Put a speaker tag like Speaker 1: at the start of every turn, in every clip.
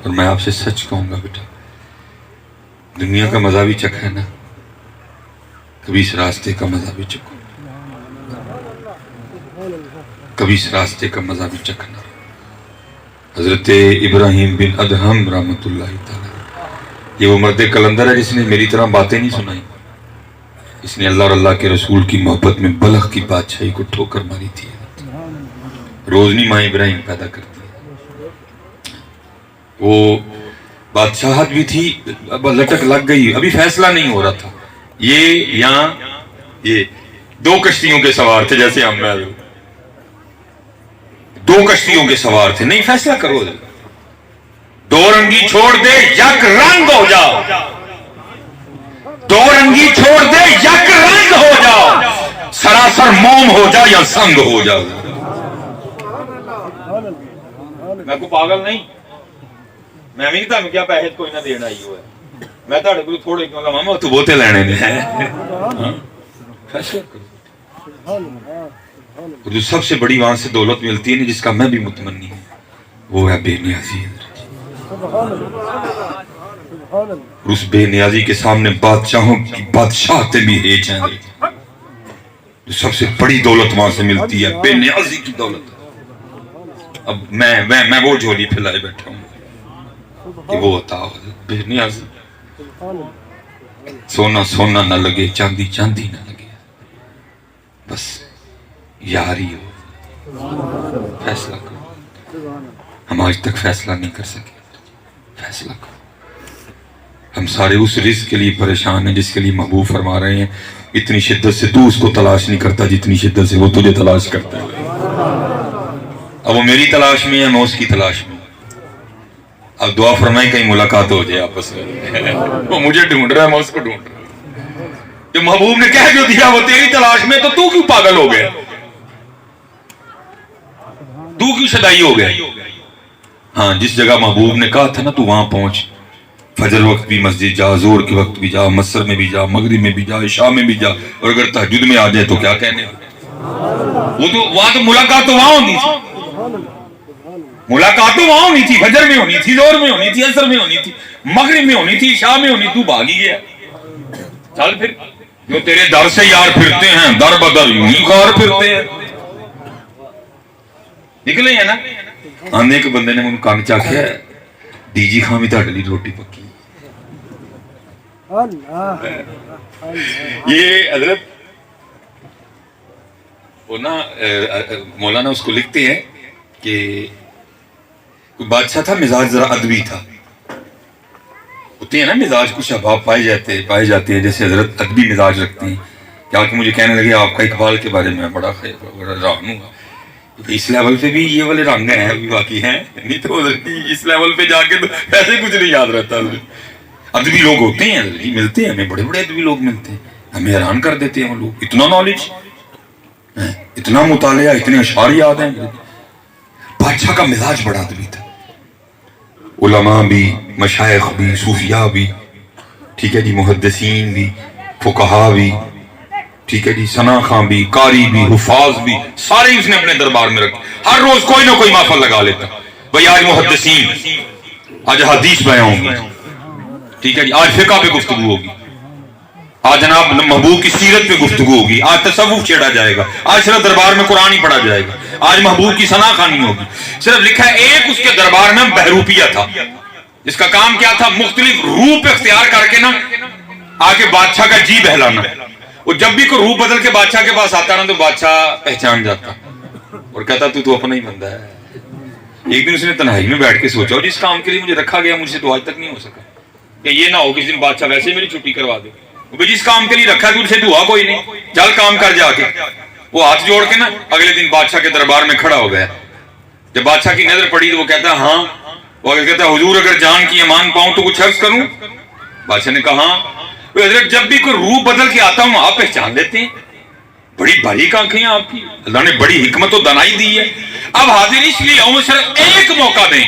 Speaker 1: اور میں آپ سے سچ کہوں گا بیٹا، دنیا کا مزہ بھی چکھا ہے نا، کبھی اس راستے کا مزہ بھی چکھو، کبھی اس راستے کا مزہ بھی چکھنا۔ حضرت ابراہیم بن ادہم رحمۃ اللہ تعالی، یہ وہ مرد کلندر ہے جس نے میری طرح باتیں نہیں سنائی، اس نے اللہ اور اللہ کے رسول کی محبت میں بلخ کی بادشاہی کو ٹھوکر ماری تھی۔ روزنی ماں ابراہیم پیدا کرتی ہے، وہ بادشاہت بھی تھی، اب لٹک لگ گئی، ابھی فیصلہ نہیں ہو رہا تھا۔ یہ دو کشتیوں کے سوار تھے، جیسے ہم دو کشتیوں کے سوار تھے، نہیں فیصلہ کرو، دو رنگی چھوڑ دے یک رنگ ہو جاؤ، دو رنگی چھوڑ دے یک رنگ ہو جاؤ، سراسر موم ہو جا یا سنگ ہو جاؤ۔ میں کو پاگل نہیں، میں بھی نہیں کیا پیسے کوئی نہ دینا ہی ہوا ہے، میں تھوڑے کو تھوڑے کہوں گا ماما تو بہتے لینے ہیں۔ فیصلہ کرو، اور جو سب سے بڑی وہاں سے دولت ملتی ہے نا، جس کا میں بھی متمنی ہوں، وہ ہے بے نیازی۔ اور اس بے نیازی کے سامنے بادشاہوں کی بادشاہتیں بھی ہیچ ہیں۔ جو سب سے بڑی دولت وہاں سے ملتی ہے، بے نیازی کی دولت۔ اب میں وہ جھولی پھیلائے بیٹھا ہوں کہ وہ عطا ہو بے نیازی۔ سونا سونا نہ لگے، چاندی چاندی نہ لگے، بس یاری ہو۔ فیصلہ کرو، ہم آج تک فیصلہ نہیں کر سکے، فیصلہ کرو۔ ہم سارے اس رزق کے لیے پریشان ہیں جس کے لیے محبوب فرما رہے ہیں، اتنی شدت سے تو اس کو تلاش نہیں کرتا جتنی شدت سے وہ تجھے تلاش کرتا ہے۔ اب وہ میری تلاش میں ہے، میں اس کی تلاش میں۔ اب دعا فرمائیں کہیں ملاقات ہو جائے آپس میں۔ وہ مجھے ڈھونڈ رہا ہے، میں اس کو ڈھونڈ رہا ہوں۔ جو محبوب نے کہہ جو دیا وہ تیری تلاش میں، تو کیوں پاگل ہو گیا؟ تو کیوں شدائی ہو گیا؟ ہاں، جس جگہ محبوب نے کہا تھا نا تو وہاں پہنچ، فجر وقت بھی مسجد جا، زور کے وقت بھی جا، مسر میں بھی جا، مغرب میں بھی جا، عشاء میں بھی جا، اور اگر تہجد میں آ جائے تو کیا کہنے؟ وہ تو وہاں تو ملاقات تو وہاں ہونی تھی، ملاقات تو وہاں ہونی تھی، فجر میں ہونی تھی، زور میں ہونی تھی، عصر میں ہونی تھی، مغرب میں ہونی تھی، عشاء میں ہونی، تو بھاگی گیا۔ چل پھر، جو تیرے در سے یار پھرتے ہیں، در بدر یوں ہی خار پھرتے ہیں۔ نکلے ہیں نا؟ آنے کے بندے نے مجھے کانگ چاکیا ہے، ڈی جی خاں بھی تھا ڈلی روٹی پکی۔ یہ حضرت وہ نا مولانا اس کو لکھتے ہیں کہ کوئی بادشاہ تھا، مزاج ذرا ادبی تھا۔ ہوتے ہیں نا مزاج کچھ اباب پائے جاتے ہیں، جیسے حضرت ادبی مزاج رکھتے ہیں۔ کیا کہ مجھے کہنے لگے آپ کا اقبال کے بارے میں بڑا ران ہوں گا، اس لیول پہ بھی یہ والے رنگ ہیں ابھی باقی ہیں، نہیں تو اس لیول پہ جا کے تو ایسے کچھ نہیں یاد رہتا۔ ادبی لوگ ہوتے ہیں، ملتے ہیں ہمیں، بڑے بڑے ادبی لوگ ملتے ہیں، ہمیں حیران کر دیتے ہیں وہ لوگ، اتنا نالج، اتنا مطالعہ، اتنے اشعار یاد ہیں۔ بادشاہ کا مزاج بڑا ادبی تھا، علماء بھی، مشائخ بھی، صوفیاء بھی، ٹھیک ہے جی، محدثین بھی، فقہاء بھی، ٹھیک ہے جی، ثنا خاں بھی، قاری بھی، حفاظ بھی، سارے اس نے اپنے دربار میں رکھے۔ ہر روز کوئی نہ کوئی محفل لگا لیتا، بھئی آج محدثین، آج حدیث بیان ہوگی، ٹھیک ہے جی، آج فقہ پہ گفتگو ہوگی، آج جناب محبوب کی سیرت پہ گفتگو ہوگی، آج تصوف چھیڑا جائے گا، آج صرف دربار میں قرآن ہی پڑھا جائے گا، آج محبوب کی ثنا خوانی ہوگی۔ صرف لکھا ہے ایک اس کے دربار میں بہروپیہ تھا، جس کا کام کیا تھا؟ مختلف روپ اختیار کر کے نا آگے بادشاہ کا جی بہلانا۔ وہ جب بھی کوئی روپ بدل کے بادشاہ کے پاس آتا نا تو بادشاہ پہچان جاتا اور کہتا تو اپنا ہی بندہ ہے۔ ایک دن اس نے تنہائی میں بیٹھ کے سوچا، جس کام کے لیے مجھے رکھا گیا مجھ سے تو آج تک نہیں ہو سکا، کہ یہ نہ ہو کس دن بادشاہ ویسے ہی میری چھٹی کروا دے، جس کام کے لیے رکھا ہے سے ہوا کوئی نہیں، چل کام کر جا کے۔ وہ ہاتھ جوڑ کے نا اگلے دن بادشاہ کے دربار میں کھڑا ہو گیا۔ جب بادشاہ کی نظر پڑی تو وہ کہتا ہاں، وہ کہتا حضور اگر جان کی امان پاؤں تو کچھ عرض کروں؟ بادشاہ نے کہا ہاں۔ حضرت جب بھی کوئی روح بدل کے آتا ہوں آپ پہچان لیتے ہیں، بڑی باریک آنکھیں ہیں آپ کی، اللہ نے بڑی حکمت و دانائی دی ہے۔ اب حاضر اس لیے ہوں صرف ایک موقع دیں،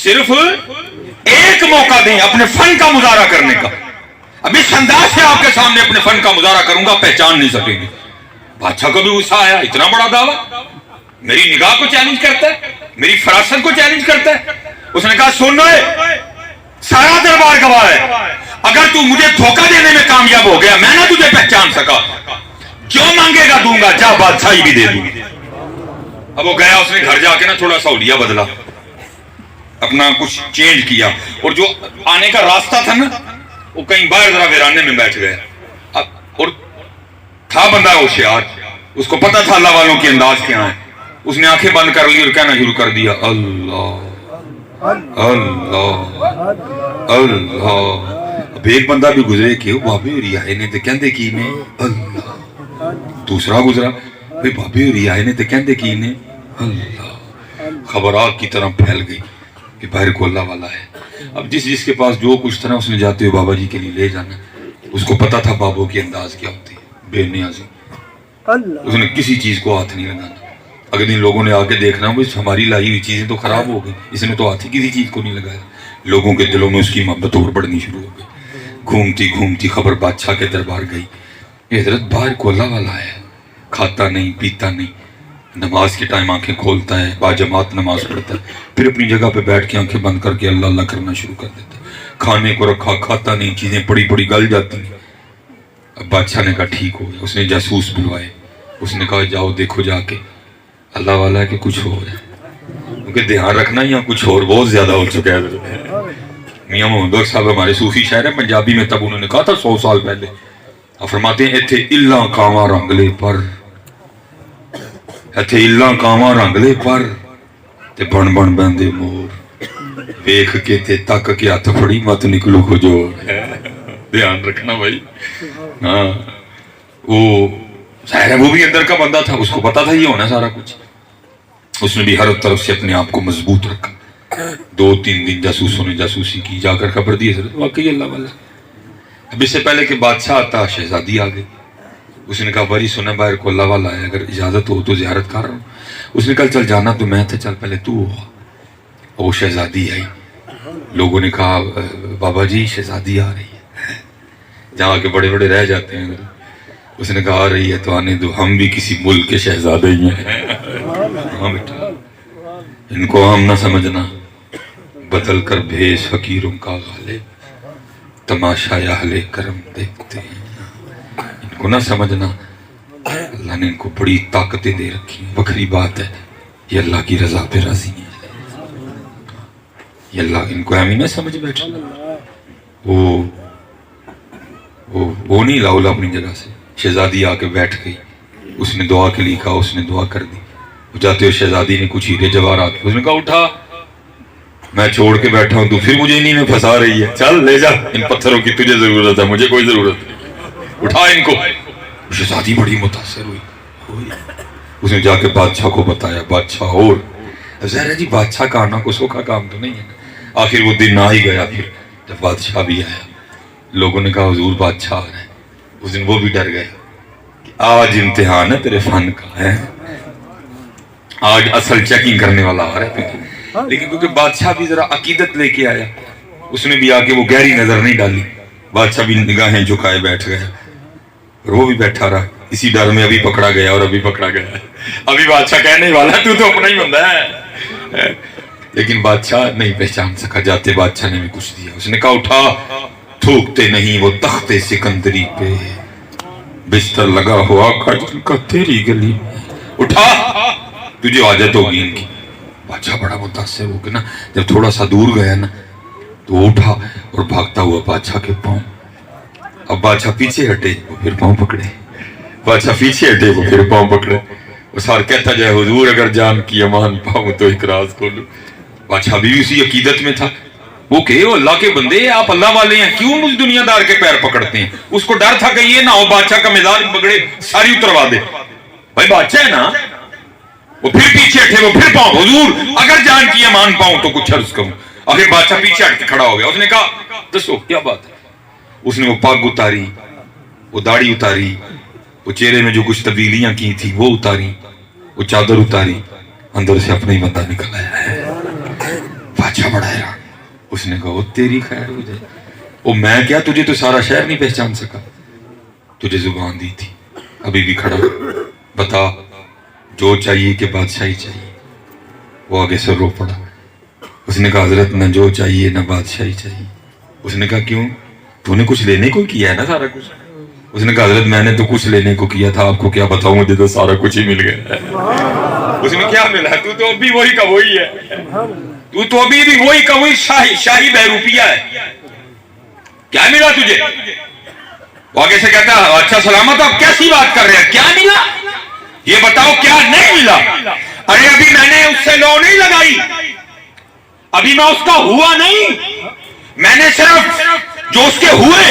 Speaker 1: صرف ایک موقع دیں اپنے فن کا مظاہرہ کرنے کا۔ اب اس انداز سے آپ کے سامنے اپنے فن کا مظاہرہ کروں گا، پہچان نہیں سکیں گے۔ بادشاہ کو بھی غصہ آیا، اتنا بڑا دعویٰ میری نگاہ کو چیلنج کرتا ہے، मेरी फरासत को चैलेंज करता है। उसने कहा सुन ओए, सारा दरबार गवाह है, अगर तू मुझे धोखा देने में कामयाब हो गया, मैं ना तुझे पहचान सका, जो मांगेगा दूंगा, जा बादशाही भी दे दूंगा। अब वो गया, उसने घर जाके ना थोड़ा सा हुलिया बदला, अपना कुछ चेंज किया, और जो आने का रास्ता था ना वो कहीं बाहर जरा वीराने में बैठ गया। अब और था बंदा होशियार, उसको पता था अल्लाह वालों के अंदाज क्या है। उसने आंखें बंद कर ली और कहना शुरू कर दिया, अल्लाह अल्लाह अल्लाह। अब एक बंदा भी गुजरे कि बाबे होरी आए ने ते कहंदे की ने अल्लाह। दूसरा गुजरा, भाई बाबे होरी आए ने ते कहंदे की ने अल्लाह। खबर आग की तरह फैल गई कि बाहर को अल्लाह वाला है। अब जिसके पास जो कुछ था ना उसने जाते हुए बाबा जी के लिए ले जाना। उसको पता था बाबों की अंदाज क्या होती है, बेनियाजी। उसने किसी चीज को हाथ नहीं लगाना। अगले दिन लोगों ने आके देखना, बस हमारी लाई हुई चीजें तो खराब हो गई, इसने तो हाथ ही किसी चीज को नहीं लगाया। लोगों के दिलों में उसकी मोहब्बत और बढ़नी शुरू हो गई। घूमती घूमती खबर बादशाह के दरबार गई, ये हजरत बाहर को अल्लाह वाला है, खाता नहीं पीता नहीं, नमाज के टाइम आंखें खोलता है, बाजमात नमाज पढ़ता है, फिर अपनी जगह पे बैठ के आंखें बंद करके अल्लाह अल्लाह करना शुरू कर देता है। खाने को रखा, खाता नहीं, चीजें पड़ी पड़ी गल जाती हैं। अब बादशाह ने कहा ठीक हो गया। उसने जासूस बुलवाए, उसने कहा जाओ देखो जाके अल्लाह वाला है कि कुछ और है, क्योंकि ध्यान रखना यहाँ कुछ और बहुत ज्यादा हो चुका है। मियां मोहम्मद साहब हमारे सूफी शायर है पंजाबी में, तब उन्होंने कहा था 100 साल पहले, फरमाते हैं इत्थे इल्ला कावा रंगले पर, इत्थे इल्ला कावा रंगले पर ते बन बन बंदे मोर, वेख के ते तक के हथ फड़ी मत निकलू खुजोर। ध्यान रखना भाई। हाँ वो शायर है, वो भी अंदर का बंदा था, उसको पता था ये होना सारा कुछ। उसने भी हर तरफ से अपने आप को मजबूत रखा। 2-3 दिन जासूसों ने जासूसी की, जाकर खबर दी सर वाकई अल्लाह वाला। अब इससे पहले कि बादशाह आता शहजादी आ गई। उसने कहा बड़ी सुना बाहर को अल्लाह वाला है, अगर इजाजत हो तो जियारत कर रहा हूँ। उसने कहा चल जाना तो मैं था, चल पहले तू हो। वो शहजादी आई, लोगों ने कहा बाबा जी शहजादी आ रही है। जहाँ के बड़े बड़े रह जाते हैं, उसने कहा आ रही है तो आने दो, हम भी किसी मुल्क के शहजादे ही हैं। हाँ बेटा, इनको हम ना समझना, बदल कर भेष फकीरों का गालिब, तमाशा अहले करम देखते हैं। इनको ना समझना, अल्लाह ने इनको बड़ी ताकतें दे रखी हैं। बखरी बात है, ये अल्लाह की रजा पे राजी है। ये अल्लाह, इनको हम ही ना समझ बैठे। वो नहीं लाउला अपनी जगह से। शहजादी आके बैठ गई, उसने दुआ के लिए कहा, उसने दुआ कर दी। जाते हुए शहजादी ने कुछ हीरे जवाहरात, उसने कहा उठा, मैं छोड़ के बैठा हूं, तू फिर मुझे इन्हीं में फंसा रही है, चल ले जा, इन पत्थरों की तुझे जरूरत है, मुझे कोई जरूरत नहीं, उठा इनको। शहजादी बड़ी मुतासिर हुई। उसने जाके बादशाह को बताया। बादशाह और ज़ाहिर है जी, बादशाह का आना को सौखा काम तो नहीं है। आखिर वो दिन आ ही गया। फिर जब बादशाह भी आया, लोगों ने कहा हुजूर बादशाह आ रहे हैं। उस दिन वो भी डर गए कि आज इम्तिहान है तेरे फन का, है आज असल चेकिंग करने वाला आ रहा है। लेकिन क्योंकि बादशाह भी जरा अकीदत लेके आया, उसने भी आके वो गहरी नजर नहीं डाली। बादशाह भी निगाहें झुकाए बैठ गया, और वो भी बैठा रहा इसी डर में। अभी पकड़ा गया और अभी पकड़ा गया। अभी बादशाह कहने वाला तू तो अपना ही बंदा है, लेकिन बादशाह नहीं पहचान सका। जाते बादशाह ने भी कुछ दिया। उसने कहा उठा, थूकते नहीं वो तख्ते सिकंदरी पे, बिस्तर लगा हुआ खजल का तेरी गली, उठा तुझे आदत होगी इनकी। बादशाह बड़ा मुतासिर हो गया ना। जब थोड़ा सा दूर गया ना तो उठा और भागता हुआ बादशाह के पांव। अब बादशाह पीछे हटे, वो फिर पांव पकड़े, बादशाह पीछे हटे, वो फिर पांव पकड़े। वो सार कहता जाए हुजूर अगर जान की अमान पाऊं तो इकराज खोलूं। बादशाह भी उसी अकीदत में था। वो कहे अल्लाह के बंदे, आप अल्लाह वाले हैं, क्यों मुझ दुनियादार के पैर पकड़ते हैं। उसको डर था कि ये ना हो बादशाह का मिजाज बगड़े, सारी उतरवा दे। भाई बादशाह है ना। वो फिर पीछे हटे, वो फिर पाऊं हुजूर अगर जान की अमान पाऊं तो कुछ अर्ज करूं। आखिर बादशाह पीछे हट के खड़ा हो गया। उसने कहा दसो क्या बात है। उसने वो पग उतारी, वो दाढ़ी उतारी, वो चेहरे में जो कुछ तब्दीलियां की थी वो उतारी, वो चादर उतारी, अंदर से अपना ही बंदा निकल आया। बादशाह बड़ा हैरान। उसने कहा वो तेरी खैर हो जाए, वो मैं क्या, तुझे तो सारा शहर नहीं पहचान सका, तुझे जुबान दी थी, अभी भी खड़ा, बता जो चाहिए कि बादशाही चाहिए। वो आगे से रो पड़ा। उसने कहा हजरत न जो चाहिए न बादशाही चाहिए। उसने कहा क्यों, तूने कुछ लेने को किया है ना सारा कुछ। उसने कहा हजरत मैंने तो कुछ लेने को किया था, आपको क्या बताऊं, मुझे तो सारा कुछ ही मिल गया है। उसमें क्या मिला, तू तो अभी वही का वही है, तू तो अभी भी वही का वही शाही बहरूपिया है, क्या मिला तुझे। वो आगे से कहता है अच्छा सलामत, आप कैसी बात कर रहे हैं, क्या मिला ये बताओ, क्या नहीं मिला। अरे अभी मैंने उससे लौ नहीं लगाई, अभी मैं उसका हुआ नहीं, मैंने सिर्फ जो उसके हुए,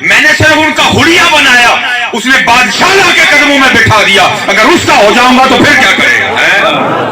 Speaker 1: मैंने सिर्फ उनका हुलिया बनाया, उसने बादशाह के कदमों में बिठा दिया। अगर उसका हो जाऊंगा तो फिर क्या करेगा है?